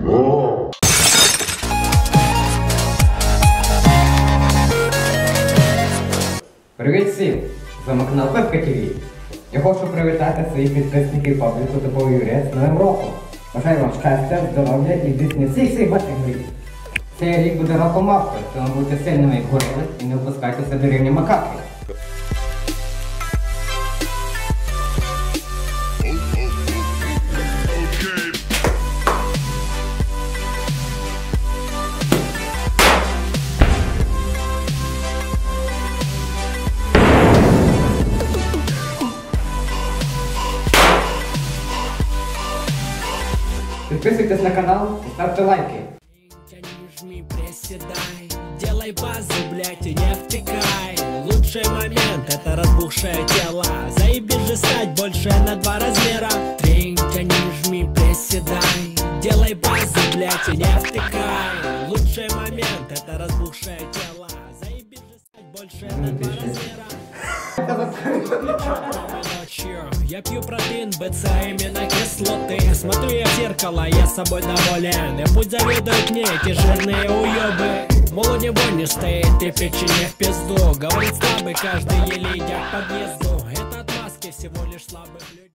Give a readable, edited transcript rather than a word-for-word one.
Привіт всім! З вами канал Пепка ТВ. Я хочу привітати своїх підписників пабліку Топовий Юрець з Новим роком. Бажаю вам щастя, здоров'я і здійснення всіх ваших мрій. Цей рік буде роком мавпи, тому будьте сильними як горили і не опускайтеся до рівня макаки. Підписуйтесь на канал і ставте лайки. Делай базу, блять, и не втекай. Лучший момент — это разбухшее тело. Заебись же стать больше на 2 размера. Тренька, не жми, приседай. Делай базу, блять, и не втекай. Лучший момент — это разбухшее тело. Заебись же стать больше на 2 размера. Я пью протеин, БЦ, именно кислоты. Смотрю я в зеркало, я собой доволен. И пусть завидуют мне эти жирные уебы. Мол, у него не стоит и печенье в пизду. Говорит слабый, каждый еле идя к подъезду. Это отмазки всего лишь слабых людей.